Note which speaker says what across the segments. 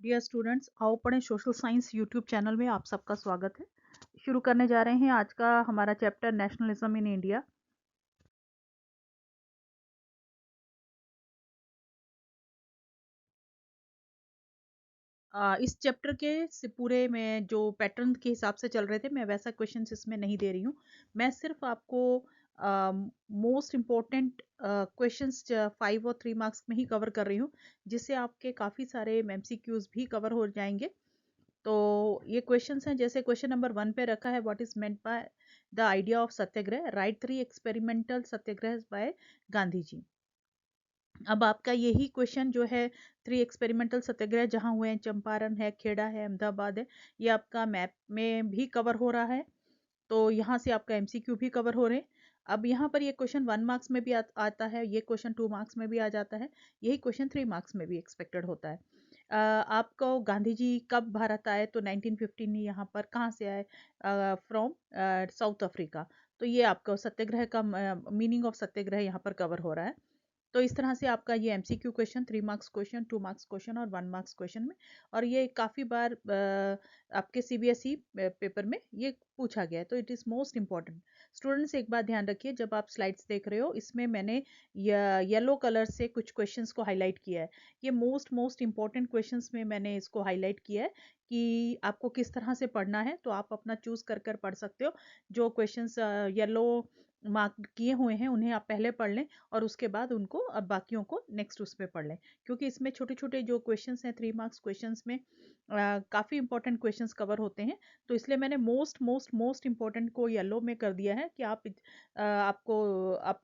Speaker 1: Dear students, आओ पढ़ें social science YouTube channel में आप सबका स्वागत है। शुरू करने जा रहे हैं आज का हमारा चैप्टर नेशनलिज्म इन इंडिया। इस चैप्टर के से पूरे में जो पैटर्न के हिसाब से चल रहे थे, मैं वैसा क्वेश्चंस इसमें नहीं दे रही हूँ। मैं सिर्फ आपको मोस्ट इम्पोर्टेंट क्वेश्चंस 5 और 3 मार्क्स में ही कवर कर रही हूँ, जिससे आपके काफ़ी सारे एमसीक्यूज भी कवर हो जाएंगे। तो ये क्वेश्चंस हैं, जैसे क्वेश्चन नंबर 1 पे रखा है, what is meant by the idea of Satyagraha, right 3 experimental Satyagraha by Gandhi ji. अब आपका यही क्वेश्चन जो है 3 एक्सपेरिमेंटल सत्याग्रह जहां हुए हैं, चंपारण है, खेड़ा है, अहमदाबाद है, ये आपका मैप में भी कवर हो रहा है। तो यहाँ से आपका एमसीक्यू भी कवर हो रहे हैं। अब यहाँ पर ये क्वेश्चन 1 मार्क्स में भी आता है, ये क्वेश्चन 2 मार्क्स में भी आ जाता है, यही क्वेश्चन 3 मार्क्स में भी एक्सपेक्टेड होता है। आपको गांधी जी कब भारत आए, तो 1915 यहाँ पर कहाँ से आए, फ्रॉम साउथ अफ्रीका। तो ये आपका सत्याग्रह का मीनिंग ऑफ सत्याग्रह यहाँ पर कवर हो रहा है। तो इस तरह से आपका ये MCQ question 3 marks question, 2 marks question और 1 मार्क्स क्वेश्चन में, और ये काफ़ी बार आपके सीबीएसई पेपर में ये पूछा गया है, तो it is most important. Students, एक बात ध्यान रखिए, जब आप स्लाइड्स देख रहे हो, इसमें मैंने येलो कलर से कुछ क्वेश्चंस को हाईलाइट किया है। ये मोस्ट मोस्ट इम्पॉर्टेंट क्वेश्चंस में मैंने इसको हाईलाइट किया है कि आपको किस तरह से पढ़ना है, तो आप अपना चूज कर कर पढ़ सकते हो। जो क्वेश्चंस येलो मार्क किए हुए हैं उन्हें आप पहले पढ़ लें, और उसके बाद उनको अब बाकियों को नेक्स्ट उस पे पढ़ लें, क्योंकि इसमें छोटे छोटे जो क्वेश्चंस हैं 3 मार्क्स क्वेश्चंस में काफ़ी इंपॉर्टेंट क्वेश्चंस कवर होते हैं। तो इसलिए मैंने मोस्ट मोस्ट मोस्ट इंपॉर्टेंट को येलो में कर दिया है कि आप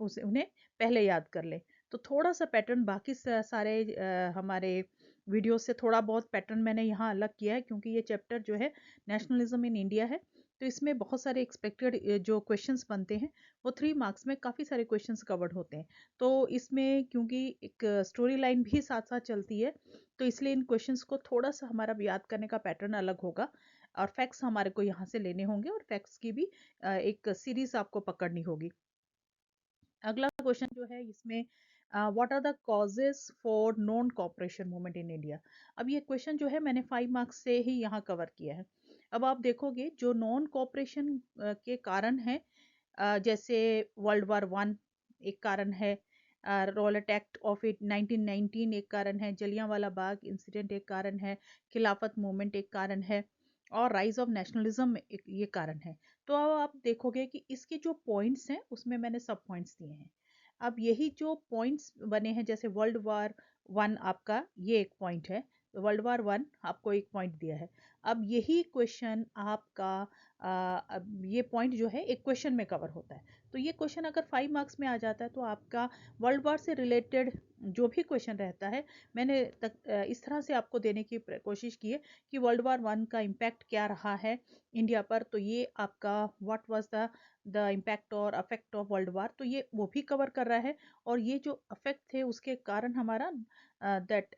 Speaker 1: उसे उन्हें पहले याद कर लें। तो थोड़ा सा पैटर्न बाकी सारे हमारे वीडियो से थोड़ा बहुत पैटर्न मैंने यहाँ अलग किया है, क्योंकि ये चैप्टर जो है नेशनलिज्म इन इंडिया है। तो इसमें बहुत सारे एक्सपेक्टेड जो क्वेश्चंस बनते हैं, वो 3 मार्क्स में काफ़ी सारे क्वेश्चंस कवर्ड होते हैं। तो इसमें क्योंकि एक स्टोरी लाइन भी साथ साथ चलती है, तो इसलिए इन क्वेश्चंस को थोड़ा सा हमारा याद करने का पैटर्न अलग होगा, और फैक्ट्स हमारे को यहाँ से लेने होंगे, और फैक्ट्स की भी एक सीरीज आपको पकड़नी होगी। अगला क्वेश्चन जो है इसमें, what are the causes for non cooperation movement in India. अब ये क्वेश्चन जो है मैंने 5 मार्क्स से ही यहाँ कवर किया है। अब आप देखोगे जो नॉन कॉपरेशन के कारण है, जैसे वर्ल्ड वार 1 एक कारण है, रॉलेट एक्ट ऑफ 1919 एक कारण है, जलियांवाला बाग इंसिडेंट एक कारण है, खिलाफत मूवमेंट एक कारण है, और राइज ऑफ नेशनलिज्म एक ये कारण है। तो अब आप देखोगे कि इसके जो पॉइंट्स हैं उसमें मैंने सब पॉइंट्स दिए हैं। अब यही जो पॉइंट्स बने हैं, जैसे वर्ल्ड वार 1 आपका ये एक पॉइंट है, वर्ल्ड वार 1 आपको एक पॉइंट दिया है। अब यही क्वेश्चन आपका अब ये पॉइंट जो है एक क्वेश्चन में कवर होता है। तो ये क्वेश्चन अगर 5 मार्क्स में आ जाता है, तो आपका वर्ल्ड वार से रिलेटेड जो भी क्वेश्चन रहता है, मैंने इस तरह से आपको देने की कोशिश की है कि वर्ल्ड वार 1 का इम्पैक्ट क्या रहा है इंडिया पर, तो ये आपका व्हाट वाज द इम्पैक्ट और अफेक्ट ऑफ वर्ल्ड वार, तो ये वो भी कवर कर रहा है। और ये जो अफेक्ट थे उसके कारण हमारा दैट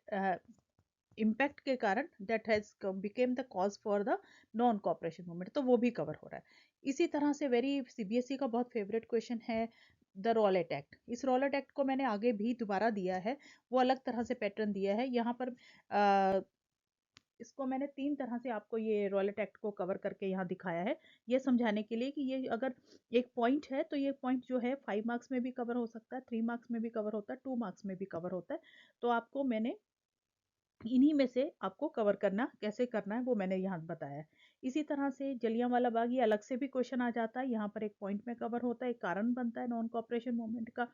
Speaker 1: इम्पैक्ट के कारण that has became the cause for the non cooperation movement, तो वो भी कवर हो रहा है। इसी तरह से वेरी सीबीएसई का बहुत फेवरेट क्वेश्चन है द रॉलेट एक्ट। इस रॉलेट एक्ट को मैंने आगे भी दोबारा दिया है, वो अलग तरह से पैटर्न दिया है यहाँ पर। इसको मैंने 3 तरह से आपको ये रॉलेट एक्ट को कवर करके यहाँ दिखाया है, ये समझाने के लिए कि ये अगर एक पॉइंट है, तो ये पॉइंट जो है 5 मार्क्स में भी कवर हो सकता है, 3 मार्क्स में भी कवर होता है, 2 मार्क्स में भी कवर होता है। तो आपको मैंने इन्हीं में से आपको कवर करना कैसे करना है वो मैंने यहाँ बताया है। इसी तरह से जलियांवाला बाग ये अलग से भी क्वेश्चन आ जाता है, यहाँ पर एक पॉइंट में कवर होता है, एक कारण बनता है नॉन कॉपरेशन मूवमेंट का,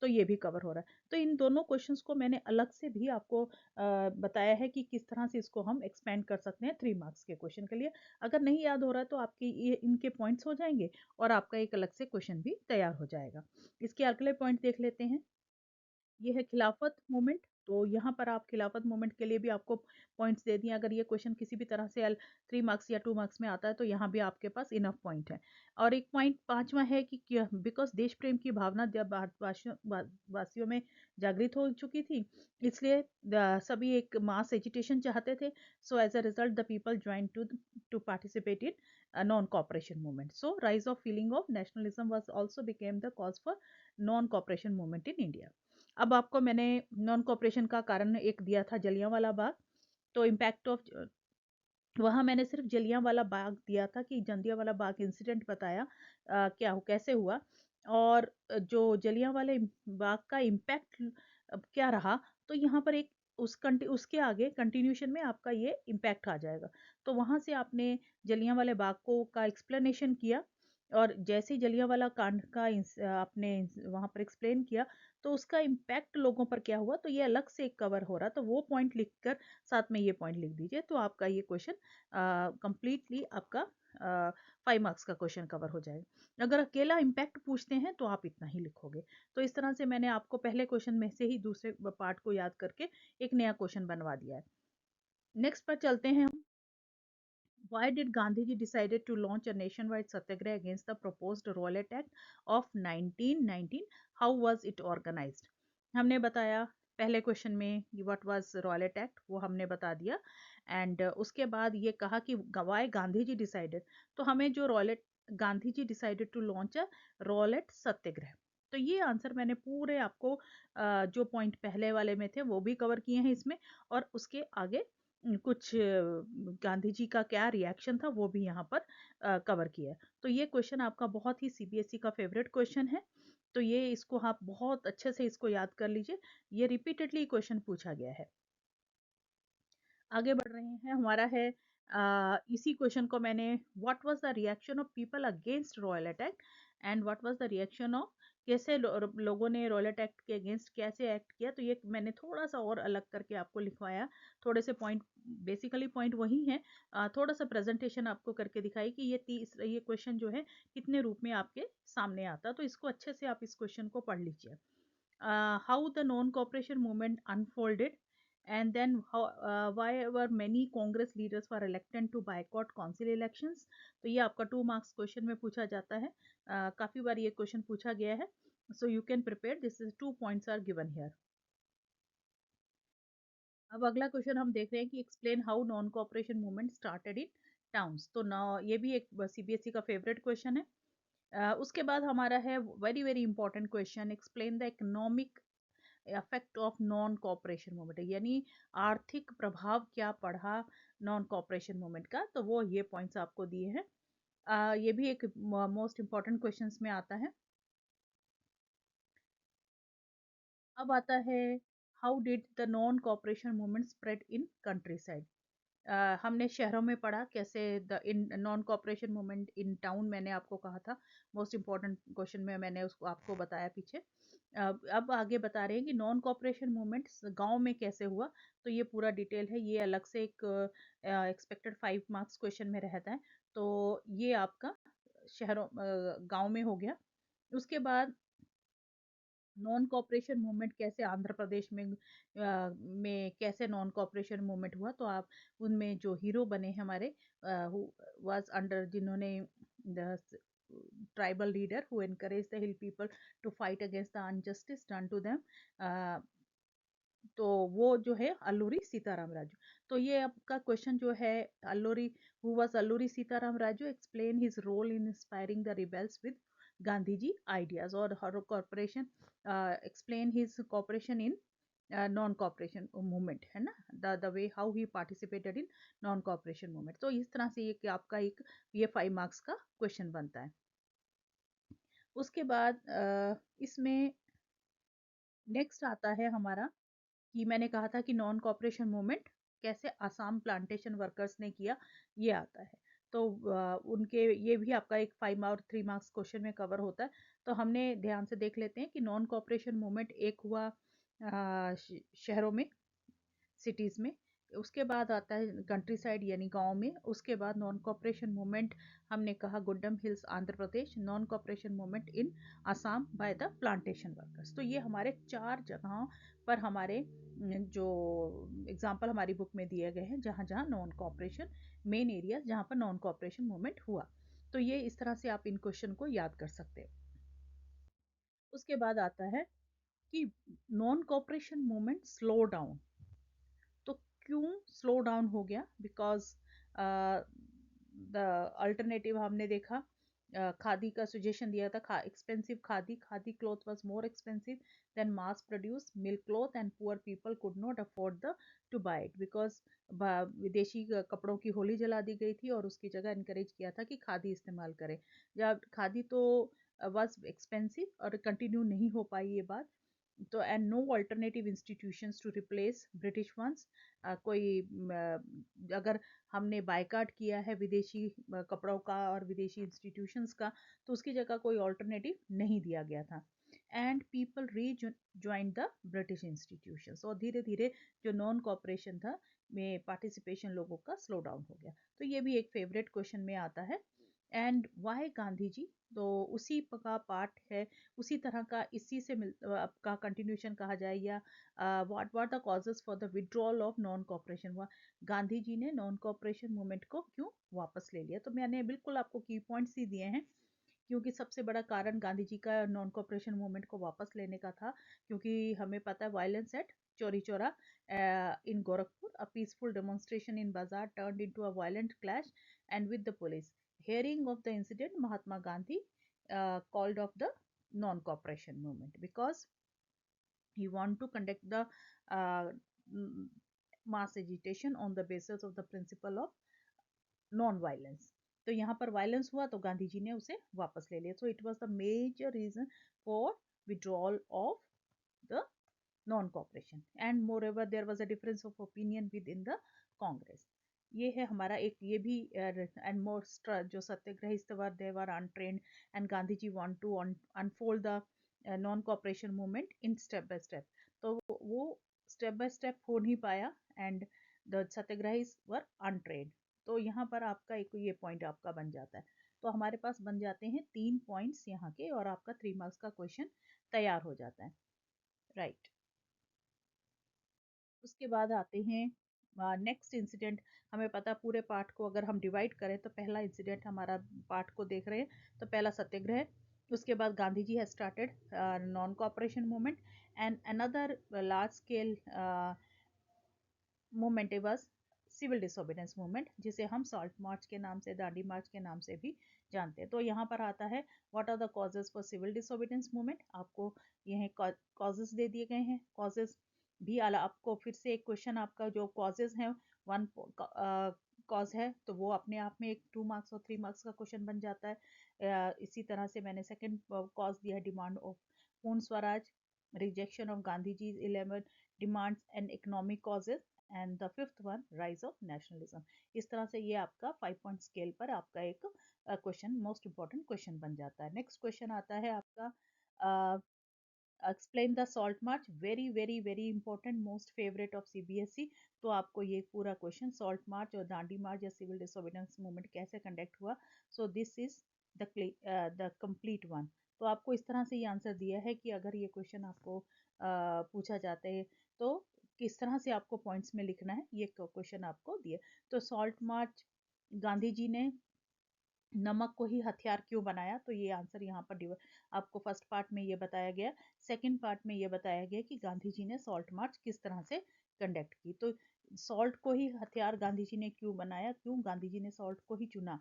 Speaker 1: तो ये भी कवर हो रहा है। तो इन दोनों क्वेश्चंस को मैंने अलग से भी आपको बताया है कि किस तरह से इसको हम एक्सपेंड कर सकते हैं 3 मार्क्स के क्वेश्चन के लिए। अगर नहीं याद हो रहा है तो आपके ये इनके पॉइंट्स हो जाएंगे, और आपका एक अलग से क्वेश्चन भी तैयार हो जाएगा। इसके अगले पॉइंट देख लेते हैं, ये है खिलाफत मूवमेंट। तो यहाँ पर आप खिलाफत मूवमेंट के लिए भी आपको पॉइंट्स दे दिए, अगर ये क्वेश्चन किसी भी तरह से 3 मार्क्स या 2 मार्क्स में आता है, तो यहाँ भी आपके पास इनफ पॉइंट है। और एक पॉइंट 5वां है कि बिकॉज देश प्रेम की भावना जब वासियों में जागृत हो चुकी थी, इसलिए सभी एक मास एजिटेशन चाहते थे। So as a result the people join to participate in non cooperation movement. So rise of feeling of nationalism was also became the cause for non cooperation movement in India. अब आपको मैंने non cooperation का कारण एक दिया था जलियांवाला बाग, तो impact of, वहाँ मैंने सिर्फ जलियांवाला बाग दिया था कि जलियांवाला बाग इंसिडेंट बताया क्या हो कैसे हुआ, और जो जलियांवाला बाग का इम्पैक्ट क्या रहा, तो यहाँ पर एक उसके आगे कंटिन्यूशन में आपका ये इम्पैक्ट आ जाएगा। तो वहाँ से आपने जलियांवाला बाग को का एक्सप्लेनेशन किया, और जैसे ही जलियांवाला कांड का आपने वहाँ पर एक्सप्लेन किया, तो उसका इम्पैक्ट लोगों पर क्या हुआ, तो ये अलग से एक कवर हो रहा, तो वो पॉइंट लिखकर साथ में ये पॉइंट लिख दीजिए, तो आपका ये क्वेश्चन कंप्लीटली आपका 5 मार्क्स का क्वेश्चन कवर हो जाएगा। अगर अकेला इम्पैक्ट पूछते हैं तो आप इतना ही लिखोगे। तो इस तरह से मैंने आपको पहले क्वेश्चन में से ही दूसरे पार्ट को याद करके एक नया क्वेश्चन बनवा दिया है। नेक्स्ट पर चलते हैं हम। Why did Gandhiji decided to launch a nationwide satyagraha against the proposed Rowlatt Act of 1919? How was it organized? हमने बताया पहले क्वेश्चन में व्हाट वाज रॉलेट एक्ट, वो हमने बता दिया, एंड उसके बाद ये कहा कि वाई गांधी जी डिसाइडेड, तो हमें जो Rowlatt Gandhi ji decided to launch a Rowlatt Satyagraha, तो ये आंसर मैंने पूरे आपको जो पॉइंट पहले वाले में थे वो भी कवर किए हैं इसमें, और उसके आगे कुछ गांधी जी का क्या रिएक्शन था वो भी यहाँ पर कवर किया है। तो ये क्वेश्चन आपका बहुत ही सीबीएसई का फेवरेट क्वेश्चन है, तो ये इसको आप बहुत अच्छे से इसको याद कर लीजिए, ये रिपीटेडली क्वेश्चन पूछा गया है। आगे बढ़ रहे हैं, हमारा है इसी क्वेश्चन को मैंने, what was the reaction of people against royal attack and what was the reaction of, कैसे लोगों ने रॉयल अटैक के अगेंस्ट कैसे एक्ट किया, तो ये मैंने थोड़ा सा और अलग करके आपको लिखवाया, थोड़े से पॉइंट, बेसिकली पॉइंट वही है, थोड़ा सा प्रेजेंटेशन आपको करके दिखाई कि ये क्वेश्चन जो है कितने रूप में आपके सामने आता, तो इसको अच्छे से आप इस क्वेश्चन को पढ़ लीजिए। How the non cooperation movement unfolded, and then why were many congress leaders were elected to boycott council elections, तो ये आपका 2 मार्क्स क्वेश्चन में पूछा जाता है, काफी बार ये क्वेश्चन पूछा गया है, so you can prepare, this is 2 points are given here। अब अगला क्वेश्चन हम देख रहे हैं कि explain how non cooperation movement started in towns, तो ना ये भी एक सीबीएसई का फेवरेट क्वेश्चन है। उसके बाद हमारा है very very important question, explain the economic effect of non cooperation movement, यानी आर्थिक प्रभाव क्या पड़ा नॉन कॉपरेशन मूवमेंट का, तो वो ये पॉइंट्स आपको दिए हैं। ये भी एक मोस्ट इंपॉर्टेंट क्वेश्चंस में आता है। अब आता है how did the non cooperation movement spread in country side, हमने शहरों में पढ़ा कैसे the in non cooperation movement in town, मैंने आपको कहा था मोस्ट इम्पॉर्टेंट क्वेश्चन में मैंने उसको आपको बताया पीछे। अब आगे बता रहे हैं कि नॉन कॉपरेशन मूवमेंट गांव में कैसे हुआ, तो ये पूरा डिटेल है, ये अलग से एक एक्सपेक्टेड 5 मार्क्स क्वेश्चन में रहता है, तो ये आपका शहरों गांव में हो गया। उसके बाद नॉन कॉपरेशन मूवमेंट कैसे आंध्र प्रदेश में कैसे नॉन कॉपरेशन मूवमेंट हुआ, तो आप उनमें जो हीरो बने हैं हमारे वाज अंडर, जिन्होंने the tribal leader who encourage the hill people to fight against the injustice done to them, तो वो जो है अल्लूरी सीताराम राजू। तो ये आपका क्वेश्चन जो है, Alluri who was Alluri Sitarama Raju, explain his role in inspiring the rebels with Gandhi ji ideas, और her corporation explain his cooperation in non cooperation movement, है ना, the way how he participated in non cooperation movement. तो इस तरह से ये कि आपका एक ये 5 मार्क्स का क्वेश्चन बनता है। उसके बाद इसमें नेक्स्ट आता है हमारा कि मैंने कहा था कि नॉन कॉपरेशन मूवमेंट कैसे आसाम प्लांटेशन वर्कर्स ने किया, ये आता है, तो उनके ये भी आपका एक 5 और 3 मार्क्स क्वेश्चन में कवर होता है। तो हमने ध्यान से देख लेते हैं कि नॉन कॉपरेशन मूवमेंट एक हुआ शहरों में, सिटीज में, उसके बाद आता है कंट्री साइड यानी गांव में, उसके बाद नॉन कॉपरेशन मूवमेंट हमने कहा Gudem hills Andhra Pradesh, non cooperation movement in Assam by the plantation workers. तो ये हमारे 4 जगहों पर हमारे जो एग्जाम्पल हमारी बुक में दिए गए हैं जहाँ जहाँ नॉन कॉपरेशन, मेन एरियाज जहाँ पर नॉन कॉपरेशन मूवमेंट हुआ, तो ये इस तरह से आप इन क्वेश्चन को याद कर सकते हैं। उसके बाद आता है कि non cooperation movement slow down, तो क्यों स्लो डाउन हो गया, बिकॉज द अल्टरनेटिव हमने देखा खादी का सजेशन दिया था, expensive khadi, khadi cloth was more expensive than mass produce milk cloth and poor people could not afford the to buy it because विदेशी कपड़ों की होली जला दी गई थी और उसकी जगह इनकरेज किया था कि खादी इस्तेमाल करें। जब खादी तो वाज एक्सपेंसिव और कंटिन्यू नहीं हो पाई ये बात, तो and no alternative institutions to replace British ones. कोई अगर हमने बायकाट किया है विदेशी कपड़ों का और विदेशी इंस्टीट्यूशंस का, तो उसकी जगह कोई ऑल्टरनेटिव नहीं दिया गया था। एंड पीपल री ज्वाइन द ब्रिटिश इंस्टीट्यूशंस, और धीरे धीरे जो नॉन कॉपरेशन था में पार्टिसिपेशन लोगों का स्लो डाउन हो गया। तो ये भी एक फेवरेट क्वेश्चन में आता है। एंड वाई गांधी जी, तो उसी का पार्ट है, उसी तरह का, इसी से आपका कंटिन्यूशन कहा जाए, या what were the causes for the withdrawal of non cooperation. Gandhi ji ने नॉन कॉपरेशन मूवमेंट को क्यों वापस ले लिया? तो मैंने बिल्कुल आपको की पॉइंट्स ही दिए हैं, क्योंकि सबसे बड़ा कारण गांधी जी का नॉन कॉपरेशन मूवमेंट को वापस लेने का था, क्योंकि हमें पता है violence at Chauri Chaura in Gorakhpur, a peaceful demonstration in bazaar turned into a violent clash and with the police. Hearing of the incident, Mahatma Gandhi called off the non-cooperation movement because he wanted to conduct the uh, mass agitation on the basis of the principle of non-violence. तो यहाँ पर violence हुआ तो गांधी जी ने उसे वापस ले लिया। So it was the major reason for withdrawal of the non cooperation, and moreover there was a difference of opinion within the Congress. ये है हमारा एक, ये भी एंड मोस्ट जो satyagrahi they were untrained and Gandhi ji want to unfold the non cooperation movement in step by step. तो वो step by step हो नहीं पाया and the Satyagrahi were untrained. तो यहाँ पर आपका एक ये पॉइंट आपका बन जाता है। तो हमारे पास बन जाते हैं 3 पॉइंट्स यहाँ के, और आपका 3 मार्क्स का क्वेश्चन तैयार हो जाता है। राइट। उसके बाद आते हैं नेक्स्ट इंसिडेंट। हमें पता पूरे पाठ को अगर हम डिवाइड करें तो पहला इंसिडेंट हमारा पाठ को देख रहे हैं तो पहला सत्याग्रह, उसके बाद Gandhi ji has started non cooperation movement and another large scale movement was civil disobedience movement, जिसे हम सॉल्ट मार्च के नाम से, दांडी मार्च के नाम से भी जानते हैं। तो यहाँ पर आता है what are the causes for civil disobedience movement. आपको यह कॉजेज दे दिए गए हैं। कॉजेज भी आपको फिर से एक क्वेश्चन, आपका जो कॉजेज है, वन कॉज है तो वो अपने आप में एक 2 मार्क्स और 3 मार्क्स का क्वेश्चन बन जाता है। इसी तरह से मैंने सेकंड कॉज दिया है demand of Purna Swaraj, rejection of Gandhi ji 11 demands and economic causes, and the fifth one rise of nationalism. इस तरह से ये आपका 5 पॉइंट स्केल पर आपका एक क्वेश्चन, मोस्ट इंपॉर्टेंट क्वेश्चन बन जाता है। नेक्स्ट क्वेश्चन आता है आपका explain the salt march, very very very important, most favourite of CBSE. तो आपको ये पूरा क्वेश्चन सॉल्ट मार्च और दांडी मार्च या सिविल डिसोबीडियंस मूवमेंट कैसे कंडक्ट हुआ, सो this is the complete one. तो आपको इस तरह से ये आंसर दिया है कि अगर ये क्वेश्चन आपको पूछा जाता है तो किस तरह से आपको पॉइंट्स में लिखना है, ये क्वेश्चन आपको दिया। तो सॉल्ट मार्च, गांधी जी ने नमक को ही हथियार क्यों बनाया, तो ये आंसर यहाँ पर आपको फर्स्ट पार्ट में ये बताया गया। सेकंड पार्ट में ये बताया गया कि गांधी जी ने सॉल्ट मार्च किस तरह से कंडक्ट की। तो सॉल्ट को ही हथियार गांधी जी ने क्यों बनाया, क्यों गांधी जी ने सॉल्ट को ही चुना,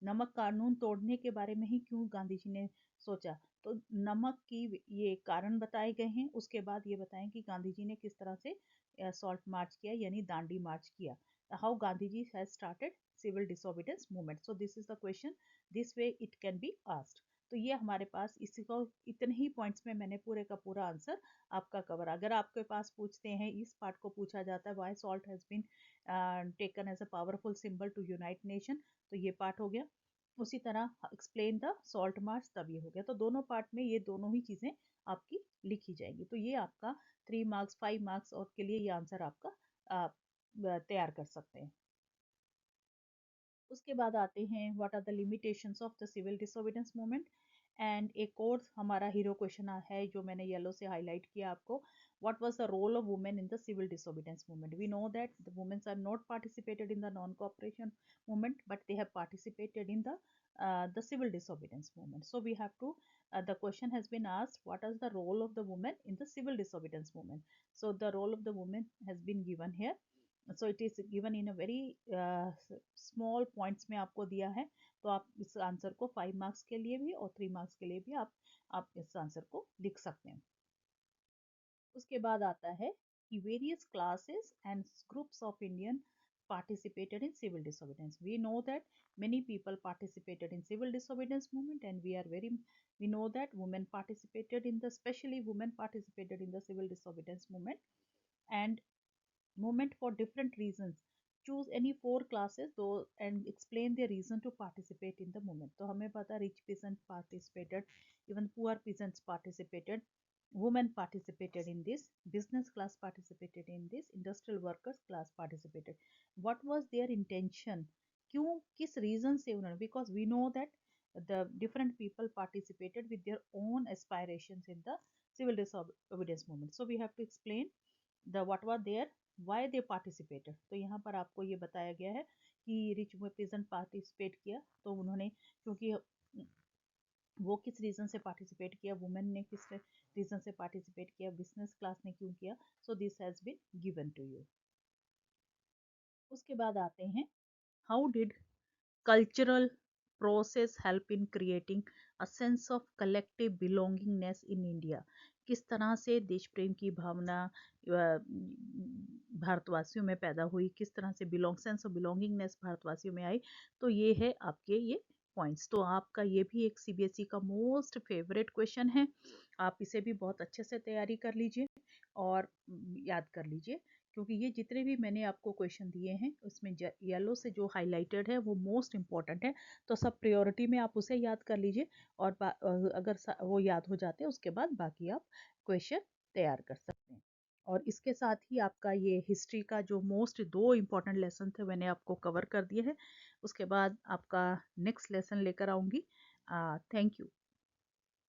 Speaker 1: नमक कानून तोड़ने के बारे में ही क्यों गांधी जी ने सोचा, तो नमक की ये कारण बताए गए हैं। उसके बाद ये बताएं कि गांधी जी ने किस तरह से सॉल्ट मार्च किया, यानी दांडी मार्च किया। How Gandhi ji has started civil disobedience movement. So this is the question, this way it can be asked. तो ये हमारे पास इसी को, इतने ही पॉइंट्स में मैंने पूरे का पूरा आंसर आपका कवर। अगर आपके पास पूछते हैं, इस पार्ट को पूछा जाता है why salt has been taken as a powerful symbol to unite nation, तो ये पार्ट हो गया। उसी तरह एक्सप्लेन द सॉल्ट मार्च, तब ये हो गया। तो दोनों पार्ट में ये दोनों ही चीजें आपकी लिखी जाएंगी। तो ये आपका 3 मार्क्स 5 मार्क्स और के लिए ये आंसर आपका आप तैयार कर सकते हैं। उसके बाद आते हैं what are the limitations of the civil disobedience movement. And एक और हमारा हीरो क्वेश्चन है जो मैंने येलो से हाईलाइट किया आपको, what was the role of women in the civil disobedience movement. We know that the women are not participated in the non-cooperation movement, but they have participated in the civil disobedience movement. So we have to the question has been asked, what is the role of the woman in the civil disobedience movement. So the role of the woman has been given here. So it is given in a very small points में आपको दिया है, तो आप इस answer को 5 marks के लिए भी और 3 मार्क्स के लिए भी आप इस आंसर को लिख सकते हैं। उसके बाद आता है कि various classes and groups of Indian participated in civil disobedience. We know that many people participated in civil disobedience movement, and we know that women participated in the especially women participated in the civil disobedience movement and movement for different reasons. Choose any 4 classes though and explain their reason to participate in the movement. तो हमें पता rich peasant participated, even poor peasants participated, women participated in this, business class participated in this, industrial workers class participated. What was their intention? क्यों, किस reason से उन्होंने, because we know that the different people participated with their own aspirations in the civil disobedience movement. So we have to explain the what were their why they participated. तो यहाँ पर आपको ये बताया गया है कि रिच peasant पार्टिसिपेट किया, तो उन्होंने क्योंकि वो किस रीजन से पार्टिसिपेट किया, वुमेन ने किस रीजन से पार्टिसिपेट किया, बिजनेस क्लास ने क्यों किया. So this has been given to you. उसके बाद आते हैं, how did cultural process help in creating a sense of collective belongingness in India. किस तरह से देश प्रेम की भावना भारतवासियों में पैदा हुई, किस तरह से सेंस ऑफ बिलोंगिंगनेस भारतवासियों में आई. तो ये है आपके ये पॉइंट्स. तो आपका ये भी एक सीबीएसई का मोस्ट फेवरेट क्वेश्चन है. आप इसे भी बहुत अच्छे से तैयारी कर लीजिए और याद कर लीजिए, क्योंकि ये जितने भी मैंने आपको क्वेश्चन दिए हैं उसमें येलो से जो हाईलाइटेड है वो मोस्ट इम्पॉर्टेंट है. तो सब प्रायोरिटी में आप उसे याद कर लीजिए और अगर वो याद हो जाते हैं उसके बाद बाकी आप क्वेश्चन तैयार कर सकते हैं. और इसके साथ ही आपका ये हिस्ट्री का जो मोस्ट 2 इम्पॉर्टेंट लेसन थे मैंने आपको कवर कर दिए हैं. उसके बाद आपका नेक्स्ट लेसन लेकर आऊँगी. Thank you.